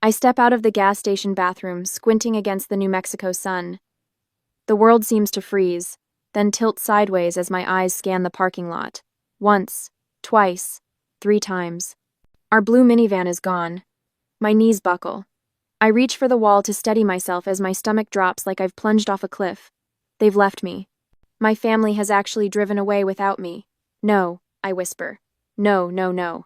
I step out of the gas station bathroom, squinting against the New Mexico sun. The world seems to freeze, then tilt sideways as my eyes scan the parking lot. Once, twice, 3 times. Our blue minivan is gone. My knees buckle. I reach for the wall to steady myself as my stomach drops like I've plunged off a cliff. They've left me. My family has actually driven away without me. No, I whisper. No, no, no.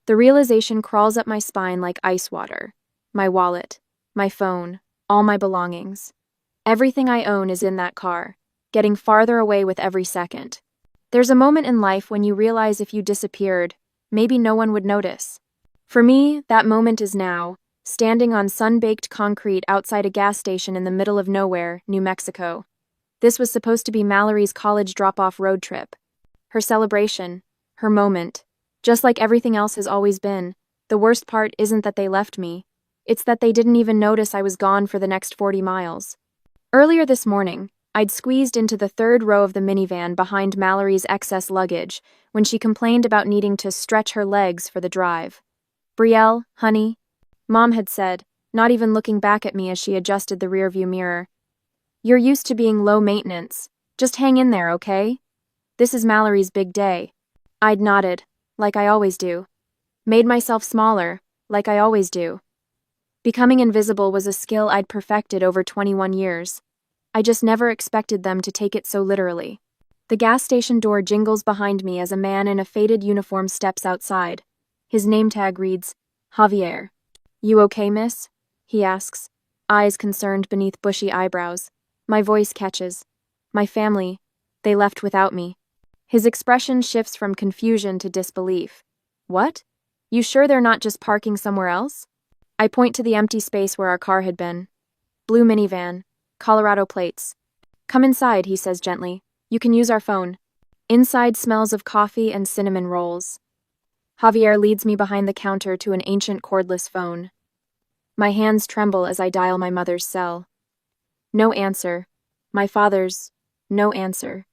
The realization crawls up my spine like ice water. My wallet, my phone, all my belongings. Everything I own is in that car, getting farther away with every second. There's a moment in life when you realize if you disappeared, maybe no one would notice. For me, that moment is now, standing on sun-baked concrete outside a gas station in the middle of nowhere, New Mexico. This was supposed to be Mallory's college drop-off road trip. Her celebration, her moment. Just like everything else has always been, the worst part isn't that they left me. It's that they didn't even notice I was gone for the next 40 miles. Earlier this morning, I'd squeezed into the third row of the minivan behind Mallory's excess luggage when she complained about needing to stretch her legs for the drive. "Brielle, honey," Mom had said, not even looking back at me as she adjusted the rearview mirror. "You're used to being low maintenance. Just hang in there, okay? This is Mallory's big day." I'd nodded, like I always do. Made myself smaller, like I always do. Becoming invisible was a skill I'd perfected over 21 years. I just never expected them to take it so literally. The gas station door jingles behind me as a man in a faded uniform steps outside. His name tag reads, Javier. "You okay, miss?" he asks, eyes concerned beneath bushy eyebrows. My voice catches. "My family, they left without me." His expression shifts from confusion to disbelief. "What? You sure they're not just parking somewhere else?" I point to the empty space where our car had been. Blue minivan, Colorado plates. "Come inside," he says gently. "You can use our phone." Inside smells of coffee and cinnamon rolls. Javier leads me behind the counter to an ancient cordless phone. My hands tremble as I dial my mother's cell. No answer. My father's, no answer.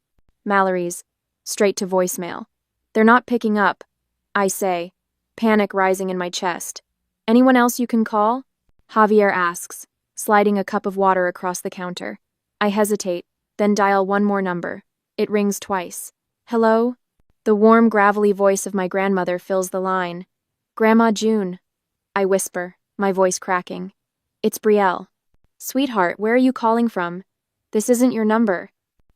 Mallory's, straight to voicemail. "They're not picking up," I say, panic rising in my chest. "Anyone else you can call?" Javier asks, sliding a cup of water across the counter. I hesitate, then dial one more number. It rings twice. "Hello?" The warm, gravelly voice of my grandmother fills the line. "Grandma June," I whisper, my voice cracking. "It's Brielle." "Sweetheart, where are you calling from? This isn't your number."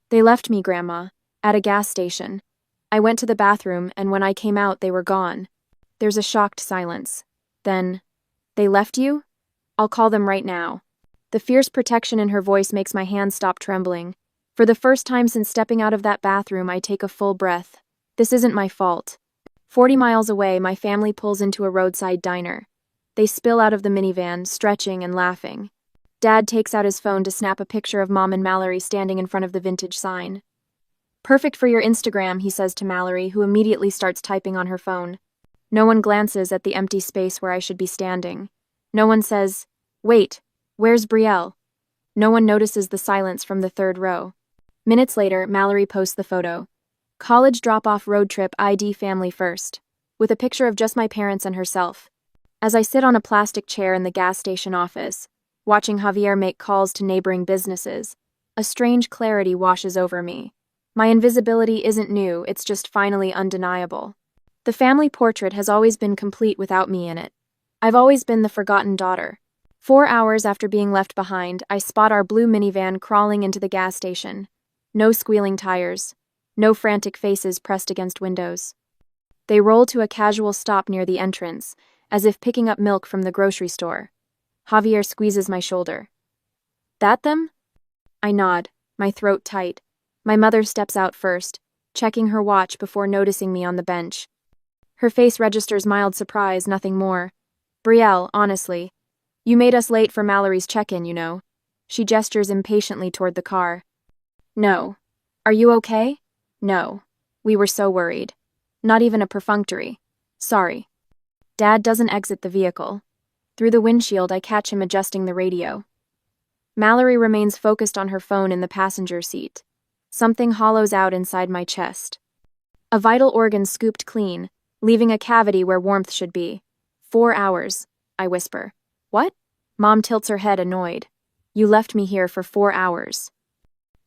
"They left me, Grandma, at a gas station. I went to the bathroom, and when I came out, they were gone." There's a shocked silence. Then, "They left you? I'll call them right now." The fierce protection in her voice makes my hands stop trembling. For the first time since stepping out of that bathroom, I take a full breath. This isn't my fault. 40 miles away, my family pulls into a roadside diner. They spill out of the minivan, stretching and laughing. Dad takes out his phone to snap a picture of Mom and Mallory standing in front of the vintage sign. "Perfect for your Instagram," he says to Mallory, who immediately starts typing on her phone. No one glances at the empty space where I should be standing. No one says, "Wait, where's Brielle?" No one notices the silence from the third row. Minutes later, Mallory posts the photo. "College drop-off road trip ID family first," with a picture of just my parents and herself. As I sit on a plastic chair in the gas station office, watching Javier make calls to neighboring businesses, a strange clarity washes over me. My invisibility isn't new, it's just finally undeniable. The family portrait has always been complete without me in it. I've always been the forgotten daughter. 4 hours after being left behind, I spot our blue minivan crawling into the gas station. No squealing tires. No frantic faces pressed against windows. They roll to a casual stop near the entrance, as if picking up milk from the grocery store. Javier squeezes my shoulder. "That them?" I nod, my throat tight. My mother steps out first, checking her watch before noticing me on the bench. Her face registers mild surprise, nothing more. "Brielle, honestly. You made us late for Mallory's check-in, you know." She gestures impatiently toward the car. "No. Are you okay?" "No. We were so worried. Not even a perfunctory. Sorry." Dad doesn't exit the vehicle. Through the windshield, I catch him adjusting the radio. Mallory remains focused on her phone in the passenger seat. Something hollows out inside my chest. A vital organ scooped clean, leaving a cavity where warmth should be. 4 hours, I whisper. What? Mom tilts her head, annoyed. You left me here for 4 hours.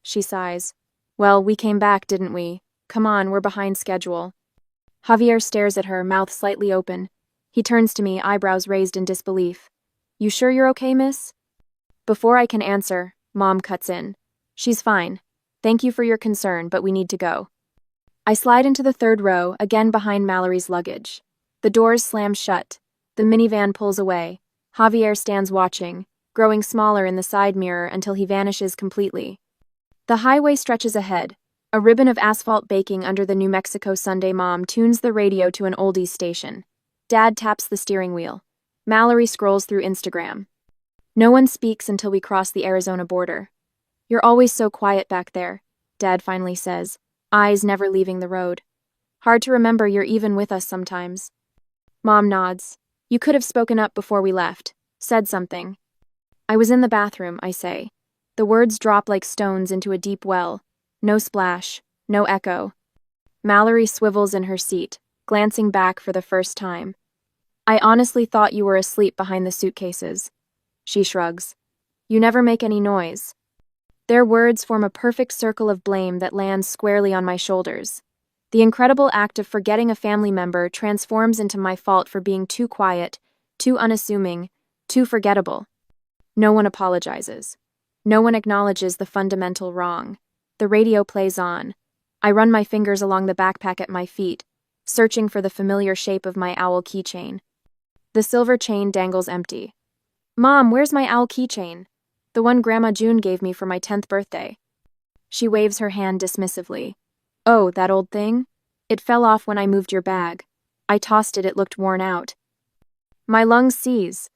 She sighs. Well, we came back, didn't we? Come on, we're behind schedule. Javier stares at her, mouth slightly open. He turns to me, eyebrows raised in disbelief. You sure you're okay, miss? Before I can answer, Mom cuts in. She's fine. Thank you for your concern, but we need to go. I slide into the third row, again behind Mallory's luggage. The doors slam shut. The minivan pulls away. Javier stands watching, growing smaller in the side mirror until he vanishes completely. The highway stretches ahead. A ribbon of asphalt baking under the New Mexico Sunday. Mom tunes the radio to an oldies station. Dad taps the steering wheel. Mallory scrolls through Instagram. No one speaks until we cross the Arizona border. You're always so quiet back there, Dad finally says, eyes never leaving the road. Hard to remember you're even with us sometimes. Mom nods. You could have spoken up before we left, said something. I was in the bathroom, I say. The words drop like stones into a deep well. No splash, no echo. Mallory swivels in her seat, glancing back for the first time. I honestly thought you were asleep behind the suitcases. She shrugs. You never make any noise. Their words form a perfect circle of blame that lands squarely on my shoulders. The incredible act of forgetting a family member transforms into my fault for being too quiet, too unassuming, too forgettable. No one apologizes. No one acknowledges the fundamental wrong. The radio plays on. I run my fingers along the backpack at my feet, searching for the familiar shape of my owl keychain. The silver chain dangles empty. Mom, where's my owl keychain? The one Grandma June gave me for my 10th birthday. She waves her hand dismissively. Oh, that old thing? It fell off when I moved your bag. I tossed it looked worn out. My lungs seize.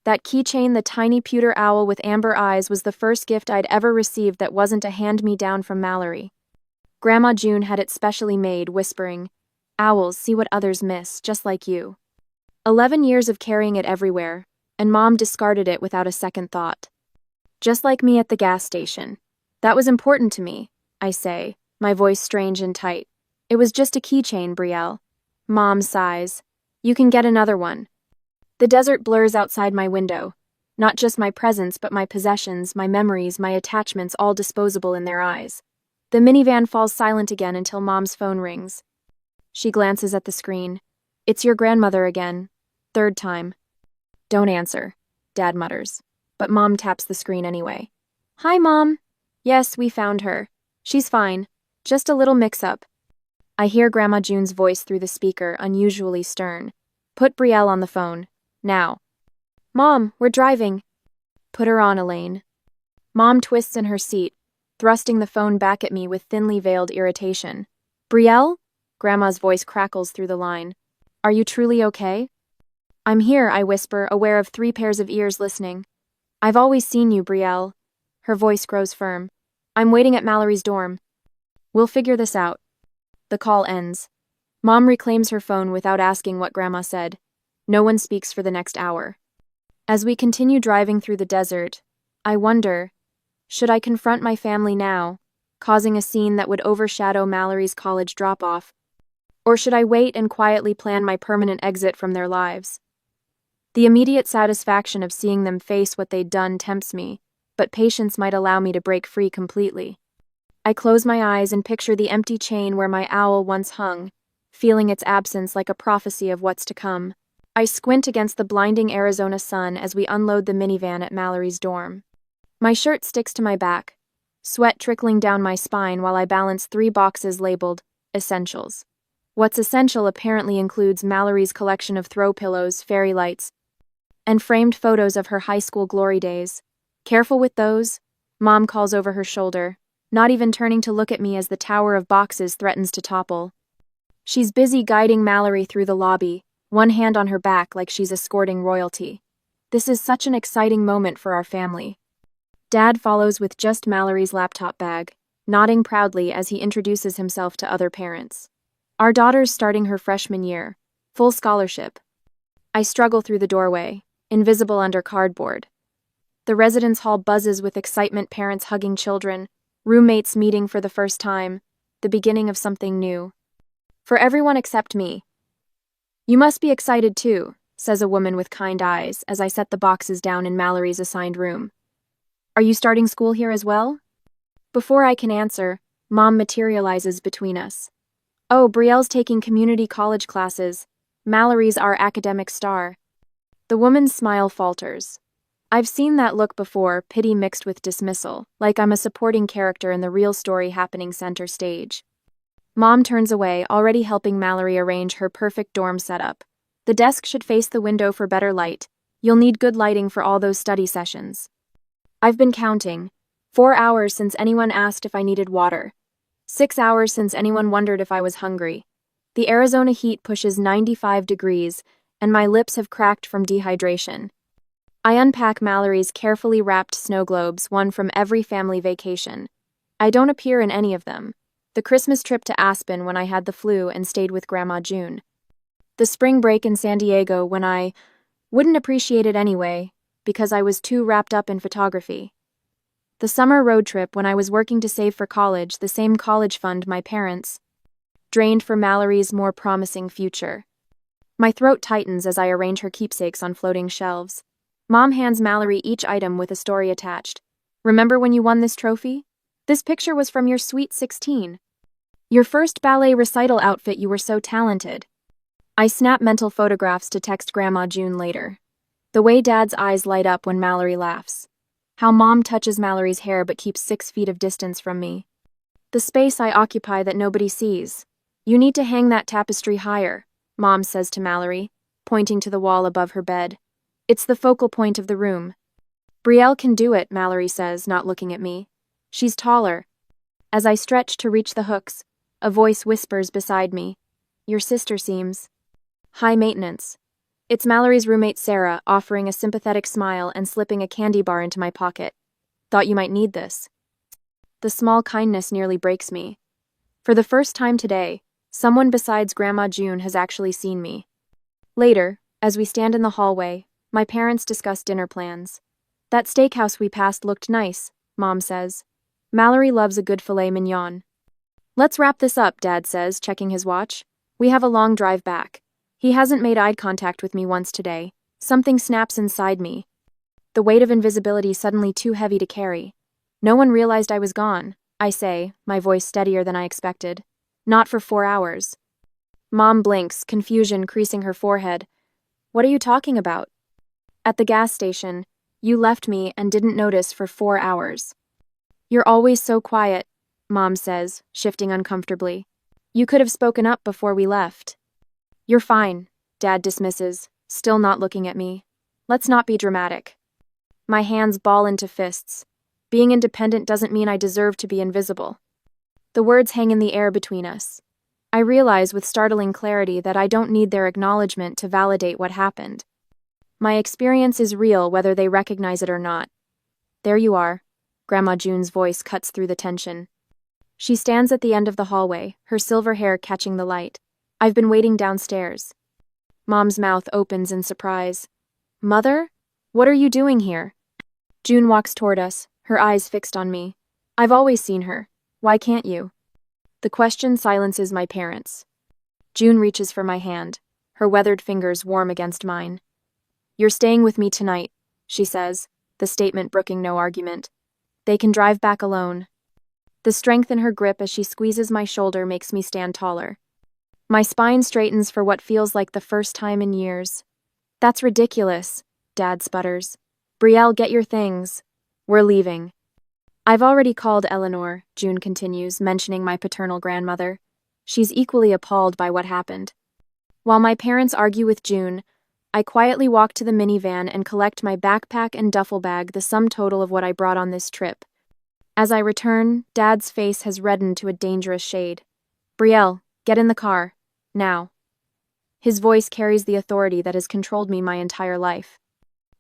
That keychain, the tiny pewter owl with amber eyes, was the first gift I'd ever received that wasn't a hand-me-down from Mallory. Grandma June had it specially made, whispering, Owls see what others miss, just like you. 11 years of carrying it everywhere, and Mom discarded it without a second thought. Just like me at the gas station. That was important to me, I say, my voice strange and tight. It was just a keychain, Brielle. Mom sighs. You can get another one. The desert blurs outside my window. Not just my presence, but my possessions, my memories, my attachments, all disposable in their eyes. The minivan falls silent again until Mom's phone rings. She glances at the screen. It's your grandmother again. Third time. Don't answer, Dad mutters. But Mom taps the screen anyway. Hi, Mom. Yes, we found her. She's fine. Just a little mix-up. I hear Grandma June's voice through the speaker, unusually stern. Put Brielle on the phone. Now. Mom, we're driving. Put her on, Elaine. Mom twists in her seat, thrusting the phone back at me with thinly veiled irritation. Brielle? Grandma's voice crackles through the line. Are you truly okay? I'm here, I whisper, aware of 3 pairs of ears listening. I've always seen you, Brielle. Her voice grows firm. I'm waiting at Mallory's dorm. We'll figure this out. The call ends. Mom reclaims her phone without asking what Grandma said. No one speaks for the next hour. As we continue driving through the desert, I wonder, should I confront my family now, causing a scene that would overshadow Mallory's college drop-off, or should I wait and quietly plan my permanent exit from their lives? The immediate satisfaction of seeing them face what they'd done tempts me, but patience might allow me to break free completely. I close my eyes and picture the empty chain where my owl once hung, feeling its absence like a prophecy of what's to come. I squint against the blinding Arizona sun as we unload the minivan at Mallory's dorm. My shirt sticks to my back, sweat trickling down my spine while I balance 3 boxes labeled Essentials. What's essential apparently includes Mallory's collection of throw pillows, fairy lights, and framed photos of her high school glory days. Careful with those, Mom calls over her shoulder, not even turning to look at me as the tower of boxes threatens to topple. She's busy guiding Mallory through the lobby, one hand on her back like she's escorting royalty. This is such an exciting moment for our family. Dad follows with just Mallory's laptop bag, nodding proudly as he introduces himself to other parents. Our daughter's starting her freshman year, full scholarship. I struggle through the doorway, invisible under cardboard. The residence hall buzzes with excitement, parents hugging children, roommates meeting for the first time, the beginning of something new. For everyone except me. You must be excited too, says a woman with kind eyes as I set the boxes down in Mallory's assigned room. Are you starting school here as well? Before I can answer, Mom materializes between us. Oh, Brielle's taking community college classes. Mallory's our academic star. The woman's smile falters. I've seen that look before, pity mixed with dismissal, like I'm a supporting character in the real story happening center stage. Mom turns away, already helping Mallory arrange her perfect dorm setup. The desk should face the window for better light. You'll need good lighting for all those study sessions. I've been counting. 4 hours since anyone asked if I needed water. 6 hours since anyone wondered if I was hungry. The Arizona heat pushes 95 degrees, and my lips have cracked from dehydration. I unpack Mallory's carefully wrapped snow globes, one from every family vacation. I don't appear in any of them. The Christmas trip to Aspen when I had the flu and stayed with Grandma June. The spring break in San Diego when I wouldn't appreciate it anyway, because I was too wrapped up in photography. The summer road trip when I was working to save for college, the same college fund my parents drained for Mallory's more promising future. My throat tightens as I arrange her keepsakes on floating shelves. Mom hands Mallory each item with a story attached. Remember when you won this trophy? This picture was from your Sweet 16. Your first ballet recital outfit, you were so talented. I snap mental photographs to text Grandma June later. The way Dad's eyes light up when Mallory laughs. How Mom touches Mallory's hair but keeps 6 feet of distance from me. The space I occupy that nobody sees. You need to hang that tapestry higher, Mom says to Mallory, pointing to the wall above her bed. It's the focal point of the room. Brielle can do it, Mallory says, not looking at me. She's taller. As I stretch to reach the hooks, a voice whispers beside me. Your sister seems high maintenance. It's Mallory's roommate Sarah, offering a sympathetic smile and slipping a candy bar into my pocket. Thought you might need this. The small kindness nearly breaks me. For the first time today, someone besides Grandma June has actually seen me. Later, as we stand in the hallway, my parents discuss dinner plans. That steakhouse we passed looked nice, Mom says. Mallory loves a good filet mignon. Let's wrap this up, Dad says, checking his watch. We have a long drive back. He hasn't made eye contact with me once today. Something snaps inside me. The weight of invisibility suddenly too heavy to carry. No one realized I was gone, I say, my voice steadier than I expected. Not for 4 hours. Mom blinks, confusion creasing her forehead. What are you talking about? At the gas station, you left me and didn't notice for 4 hours. You're always so quiet, Mom says, shifting uncomfortably. You could have spoken up before we left. You're fine, Dad dismisses, still not looking at me. Let's not be dramatic. My hands ball into fists. Being independent doesn't mean I deserve to be invisible. The words hang in the air between us. I realize with startling clarity that I don't need their acknowledgement to validate what happened. My experience is real whether they recognize it or not. There you are. Grandma June's voice cuts through the tension. She stands at the end of the hallway, her silver hair catching the light. I've been waiting downstairs. Mom's mouth opens in surprise. Mother? What are you doing here? June walks toward us, her eyes fixed on me. I've always seen her. Why can't you? The question silences my parents. June reaches for my hand, her weathered fingers warm against mine. You're staying with me tonight, she says, the statement brooking no argument. They can drive back alone. The strength in her grip as she squeezes my shoulder makes me stand taller. My spine straightens for what feels like the first time in years. That's ridiculous, Dad sputters. Brielle, get your things. We're leaving. I've already called Eleanor, June continues, mentioning my paternal grandmother. She's equally appalled by what happened. While my parents argue with June, I quietly walk to the minivan and collect my backpack and duffel bag, the sum total of what I brought on this trip. As I return, Dad's face has reddened to a dangerous shade. Brielle, get in the car. Now. His voice carries the authority that has controlled me my entire life.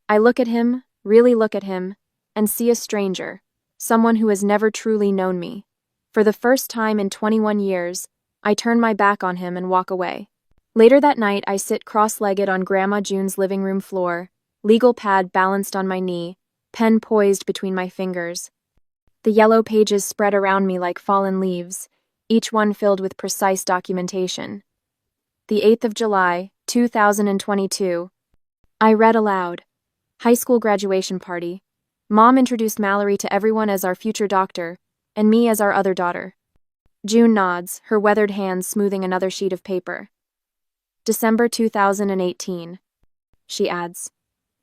I look at him, really look at him, and see a stranger, someone who has never truly known me. For the first time in 21 years, I turn my back on him and walk away. Later that night, I sit cross-legged on Grandma June's living room floor, legal pad balanced on my knee, pen poised between my fingers. The yellow pages spread around me like fallen leaves, each one filled with precise documentation. The 8th of July, 2022, I read aloud. High school graduation party. Mom introduced Mallory to everyone as our future doctor, and me as our other daughter. June nods, her weathered hands smoothing another sheet of paper. December 2018. She adds.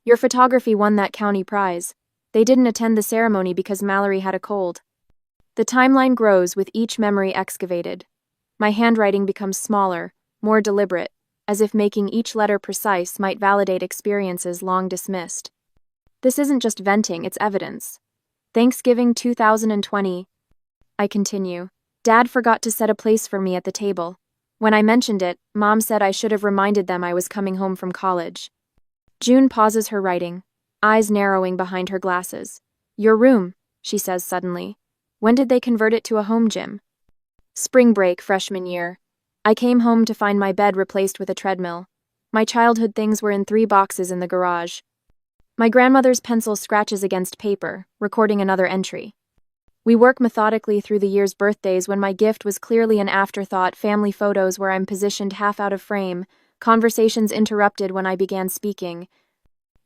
Your photography won that county prize. They didn't attend the ceremony because Mallory had a cold. The timeline grows with each memory excavated. My handwriting becomes smaller, more deliberate, as if making each letter precise might validate experiences long dismissed. This isn't just venting, it's evidence. Thanksgiving 2020. I continue. Dad forgot to set a place for me at the table. When I mentioned it, Mom said I should have reminded them I was coming home from college. June pauses her writing, eyes narrowing behind her glasses. Your room, she says suddenly. When did they convert it to a home gym? Spring break, freshman year. I came home to find my bed replaced with a treadmill. My childhood things were in 3 boxes in the garage. My grandmother's pencil scratches against paper, recording another entry. We work methodically through the year's birthdays when my gift was clearly an afterthought, family photos where I'm positioned half out of frame, conversations interrupted when I began speaking.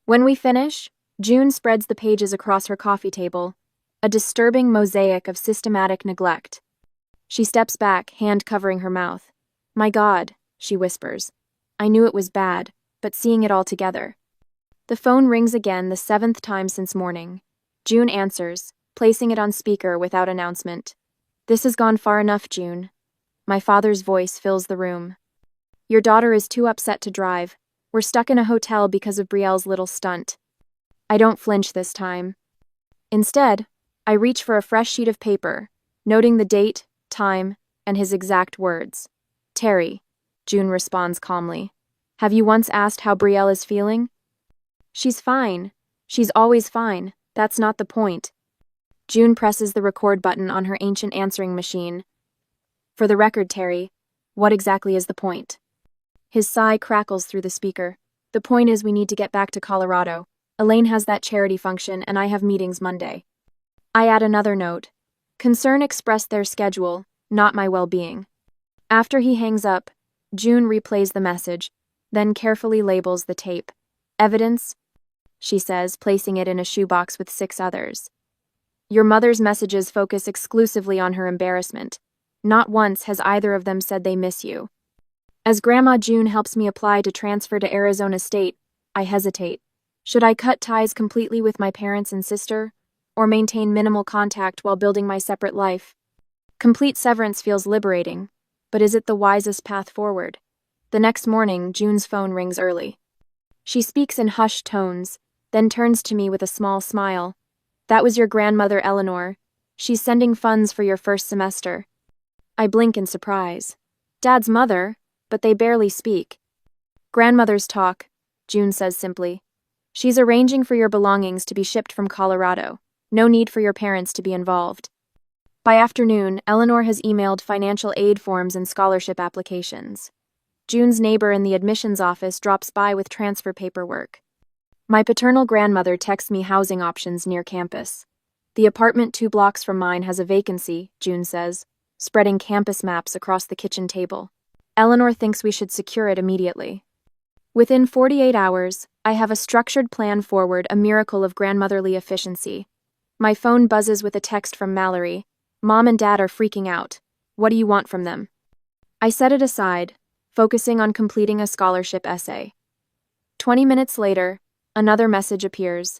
When we finish, June spreads the pages across her coffee table, a disturbing mosaic of systematic neglect. She steps back, hand covering her mouth. My God, she whispers. I knew it was bad, but seeing it all together. The phone rings again, the 7th time since morning. June answers, placing it on speaker without announcement. This has gone far enough, June. My father's voice fills the room. Your daughter is too upset to drive. We're stuck in a hotel because of Brielle's little stunt. I don't flinch this time. Instead, I reach for a fresh sheet of paper, noting the date, time, and his exact words. Terry, June responds calmly. Have you once asked how Brielle is feeling? She's fine. She's always fine. That's not the point. June presses the record button on her ancient answering machine. For the record, Terry, what exactly is the point? His sigh crackles through the speaker. The point is we need to get back to Colorado. Elaine has that charity function and I have meetings Monday. I add another note. Concern expressed their schedule, not my well-being. After he hangs up, June replays the message, then carefully labels the tape. Evidence, she says, placing it in a shoebox with 6 others. Your mother's messages focus exclusively on her embarrassment. Not once has either of them said they miss you. As Grandma June helps me apply to transfer to Arizona State, I hesitate. Should I cut ties completely with my parents and sister, or maintain minimal contact while building my separate life? Complete severance feels liberating, but is it the wisest path forward? The next morning, June's phone rings early. She speaks in hushed tones, then turns to me with a small smile. That was your grandmother, Eleanor. She's sending funds for your first semester. I blink in surprise. Dad's mother, but they barely speak. Grandmothers talk, June says simply. She's arranging for your belongings to be shipped from Colorado. No need for your parents to be involved. By afternoon, Eleanor has emailed financial aid forms and scholarship applications. June's neighbor in the admissions office drops by with transfer paperwork. My paternal grandmother texts me housing options near campus. The apartment 2 blocks from mine has a vacancy, June says, spreading campus maps across the kitchen table. Eleanor thinks we should secure it immediately. Within 48 hours, I have a structured plan forward, a miracle of grandmotherly efficiency. My phone buzzes with a text from Mallory. Mom and Dad are freaking out. What do you want from them? I set it aside, focusing on completing a scholarship essay. 20 minutes later, another message appears.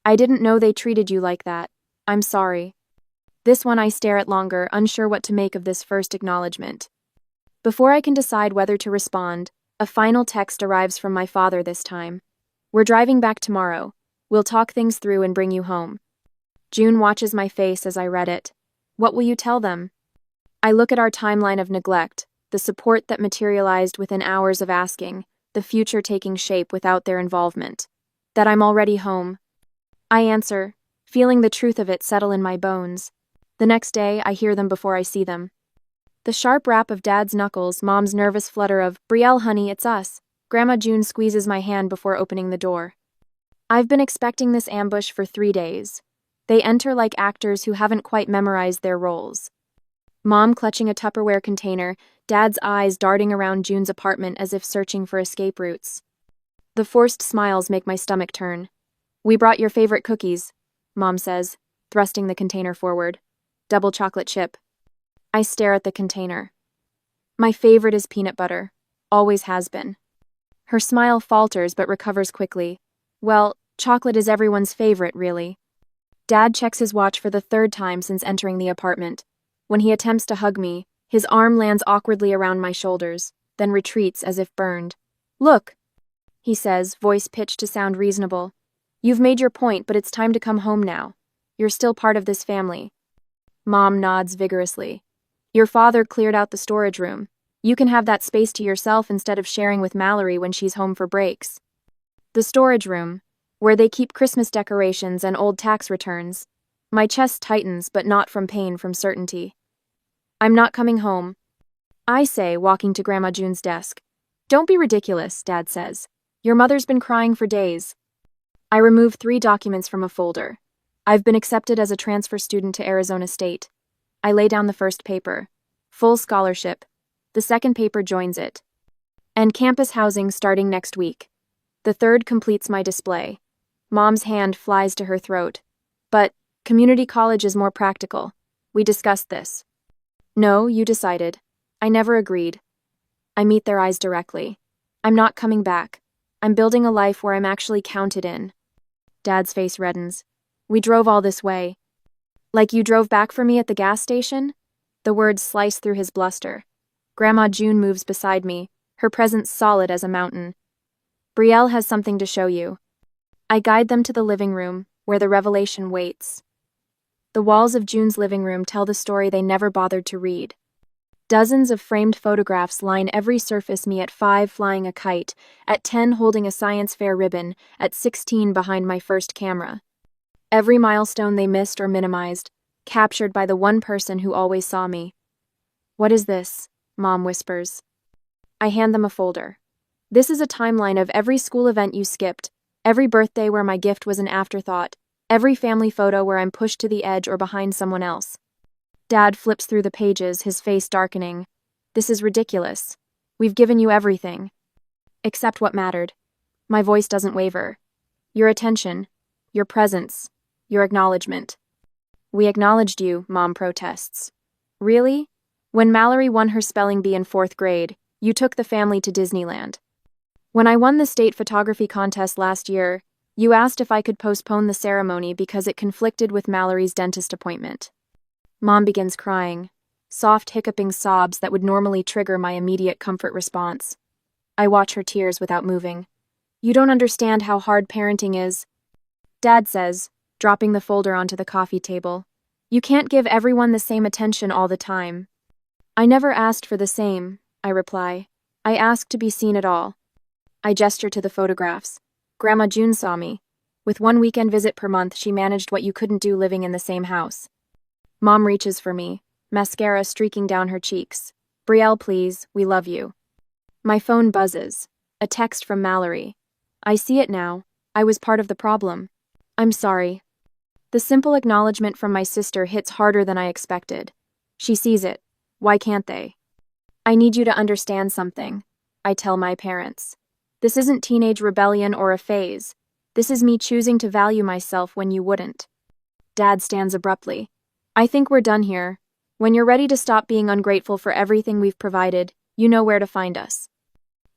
I didn't know they treated you like that. I'm sorry. This one I stare at longer, unsure what to make of this first acknowledgement. Before I can decide whether to respond, a final text arrives from my father this time. We're driving back tomorrow. We'll talk things through and bring you home. June watches my face as I read it. What will you tell them? I look at our timeline of neglect, the support that materialized within hours of asking, the future taking shape without their involvement. That I'm already home. I answer, feeling the truth of it settle in my bones. The next day, I hear them before I see them. The sharp rap of Dad's knuckles, Mom's nervous flutter of, Brielle, honey, it's us. Grandma June squeezes my hand before opening the door. I've been expecting this ambush for 3 days. They enter like actors who haven't quite memorized their roles. Mom clutching a Tupperware container, Dad's eyes darting around June's apartment as if searching for escape routes. The forced smiles make my stomach turn. We brought your favorite cookies, Mom says, thrusting the container forward. Double chocolate chip. I stare at the container. My favorite is peanut butter. Always has been. Her smile falters but recovers quickly. Well, chocolate is everyone's favorite, really. Dad checks his watch for the third time since entering the apartment. When he attempts to hug me, his arm lands awkwardly around my shoulders, then retreats as if burned. Look, he says, voice pitched to sound reasonable. You've made your point, but it's time to come home now. You're still part of this family. Mom nods vigorously. Your father cleared out the storage room. You can have that space to yourself instead of sharing with Mallory when she's home for breaks. The storage room, where they keep Christmas decorations and old tax returns. My chest tightens, but not from pain, from certainty. I'm not coming home, I say, walking to Grandma June's desk. Don't be ridiculous, Dad says. Your mother's been crying for days. I remove 3 documents from a folder. I've been accepted as a transfer student to Arizona State. I lay down the first paper. Full scholarship. The second paper joins it. And campus housing starting next week. The third completes my display. Mom's hand flies to her throat. But community college is more practical. We discussed this. No, you decided. I never agreed. I meet their eyes directly. I'm not coming back. I'm building a life where I'm actually counted in. Dad's face reddens. We drove all this way. Like you drove back for me at the gas station? The words slice through his bluster. Grandma June moves beside me, her presence solid as a mountain. Brielle has something to show you. I guide them to the living room, where the revelation waits. The walls of June's living room tell the story they never bothered to read. Dozens of framed photographs line every surface, me at 5 flying a kite, at 10 holding a science fair ribbon, at 16 behind my first camera. Every milestone they missed or minimized, captured by the one person who always saw me. What is this? Mom whispers. I hand them a folder. This is a timeline of every school event you skipped, every birthday where my gift was an afterthought, every family photo where I'm pushed to the edge or behind someone else. Dad flips through the pages, his face darkening. This is ridiculous. We've given you everything. Except what mattered. My voice doesn't waver. Your attention, your presence, your acknowledgement. We acknowledged you, Mom protests. Really? When Mallory won her spelling bee in 4th grade, you took the family to Disneyland. When I won the state photography contest last year, you asked if I could postpone the ceremony because it conflicted with Mallory's dentist appointment. Mom begins crying, soft hiccuping sobs that would normally trigger my immediate comfort response. I watch her tears without moving. You don't understand how hard parenting is. Dad says, dropping the folder onto the coffee table. You can't give everyone the same attention all the time. I never asked for the same, I reply. I asked to be seen at all. I gesture to the photographs. Grandma June saw me. With 1 weekend visit per month, she managed what you couldn't do living in the same house. Mom reaches for me, mascara streaking down her cheeks. Brielle, please, we love you. My phone buzzes. A text from Mallory. I see it now. I was part of the problem. I'm sorry. The simple acknowledgement from my sister hits harder than I expected. She sees it. Why can't they? I need you to understand something, I tell my parents. This isn't teenage rebellion or a phase. This is me choosing to value myself when you wouldn't. Dad stands abruptly. I think we're done here. When you're ready to stop being ungrateful for everything we've provided, you know where to find us.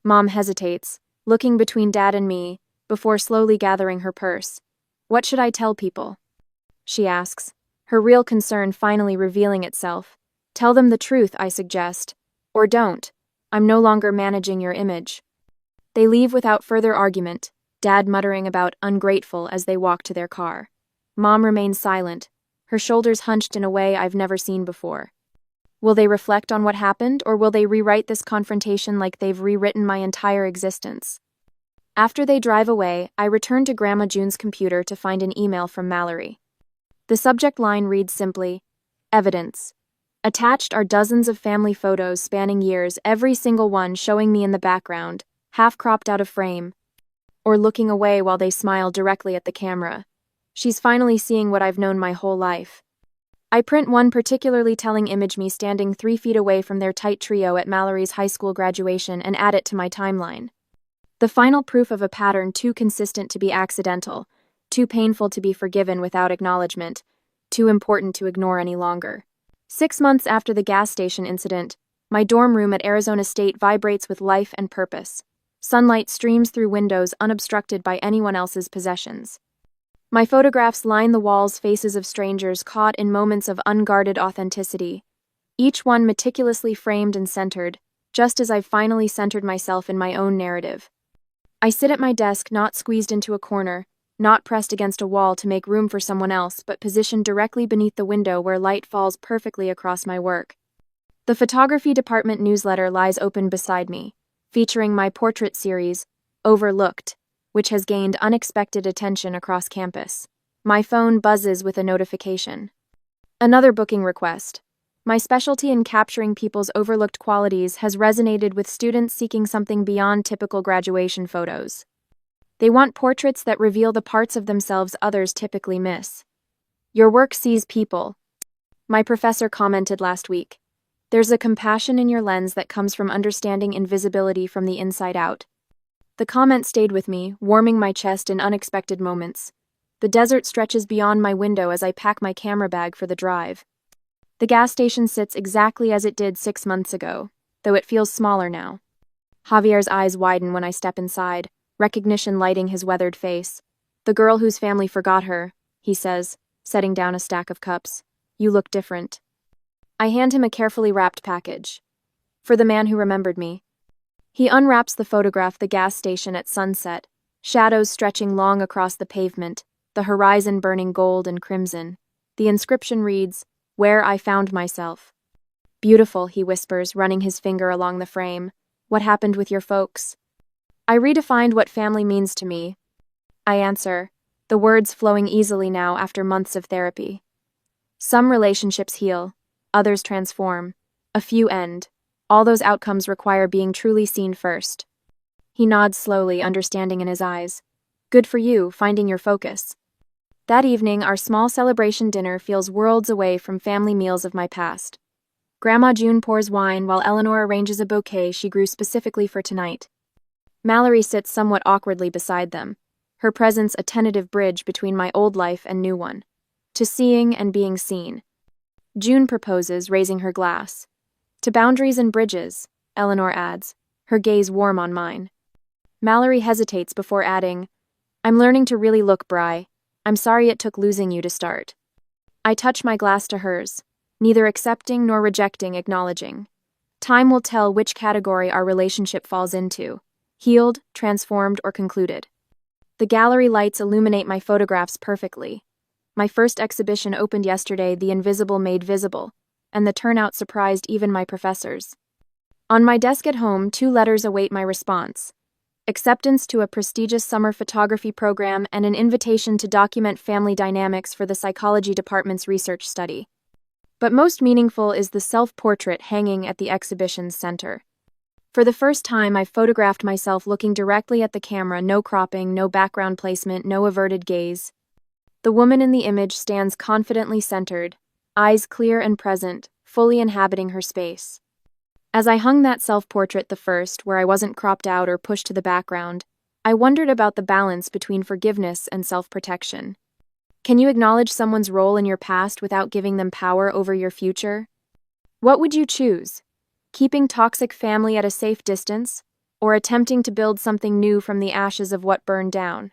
Mom hesitates, looking between Dad and me, before slowly gathering her purse. What should I tell people? She asks, her real concern finally revealing itself. Tell them the truth, I suggest. Or don't. I'm no longer managing your image. They leave without further argument, Dad muttering about ungrateful as they walk to their car. Mom remains silent, her shoulders hunched in a way I've never seen before. Will they reflect on what happened, or will they rewrite this confrontation like they've rewritten my entire existence? After they drive away, I return to Grandma June's computer to find an email from Mallory. The subject line reads simply, Evidence. Attached are dozens of family photos spanning years, every single one showing me in the background, half cropped out of frame, or looking away while they smile directly at the camera. She's finally seeing what I've known my whole life. I print one particularly telling image, me standing 3 feet away from their tight trio at Mallory's high school graduation, and add it to my timeline. The final proof of a pattern too consistent to be accidental, too painful to be forgiven without acknowledgement, too important to ignore any longer. 6 months after the gas station incident, my dorm room at Arizona State vibrates with life and purpose. Sunlight streams through windows unobstructed by anyone else's possessions. My photographs line the walls, faces of strangers caught in moments of unguarded authenticity, each one meticulously framed and centered, just as I've finally centered myself in my own narrative. I sit at my desk, not squeezed into a corner, not pressed against a wall to make room for someone else, but positioned directly beneath the window where light falls perfectly across my work. The photography department newsletter lies open beside me, featuring my portrait series, Overlooked, which has gained unexpected attention across campus. My phone buzzes with a notification. Another booking request. My specialty in capturing people's overlooked qualities has resonated with students seeking something beyond typical graduation photos. They want portraits that reveal the parts of themselves others typically miss. Your work sees people. My professor commented last week. There's a compassion in your lens that comes from understanding invisibility from the inside out. The comment stayed with me, warming my chest in unexpected moments. The desert stretches beyond my window as I pack my camera bag for the drive. The gas station sits exactly as it did 6 months ago, though it feels smaller now. Javier's eyes widen when I step inside, recognition lighting his weathered face. The girl whose family forgot her, he says, setting down a stack of cups. You look different. I hand him a carefully wrapped package. For the man who remembered me. He unwraps the photograph, the gas station at sunset, shadows stretching long across the pavement, the horizon burning gold and crimson. The inscription reads, Where I Found Myself. Beautiful, he whispers, running his finger along the frame. What happened with your folks? I redefined what family means to me. I answer, the words flowing easily now after months of therapy. Some relationships heal, others transform, a few end. All those outcomes require being truly seen first. He nods slowly, understanding in his eyes. Good for you, finding your focus. That evening, our small celebration dinner feels worlds away from family meals of my past. Grandma June pours wine while Eleanor arranges a bouquet she grew specifically for tonight. Mallory sits somewhat awkwardly beside them, her presence a tentative bridge between my old life and new one. To seeing and being seen. June proposes, raising her glass. To boundaries and bridges, Eleanor adds, her gaze warm on mine. Mallory hesitates before adding, I'm learning to really look, Bri. I'm sorry it took losing you to start. I touch my glass to hers, neither accepting nor rejecting, acknowledging. Time will tell which category our relationship falls into, healed, transformed, or concluded. The gallery lights illuminate my photographs perfectly. My first exhibition opened yesterday, The Invisible Made Visible, and the turnout surprised even my professors. On my desk at home, 2 letters await my response. Acceptance to a prestigious summer photography program and an invitation to document family dynamics for the psychology department's research study. But most meaningful is the self-portrait hanging at the exhibition's center. For the first time, I photographed myself looking directly at the camera, no cropping, no background placement, no averted gaze. The woman in the image stands confidently centered, eyes clear and present, fully inhabiting her space. As I hung that self-portrait, the first, where I wasn't cropped out or pushed to the background, I wondered about the balance between forgiveness and self-protection. Can you acknowledge someone's role in your past without giving them power over your future? What would you choose? Keeping toxic family at a safe distance, or attempting to build something new from the ashes of what burned down?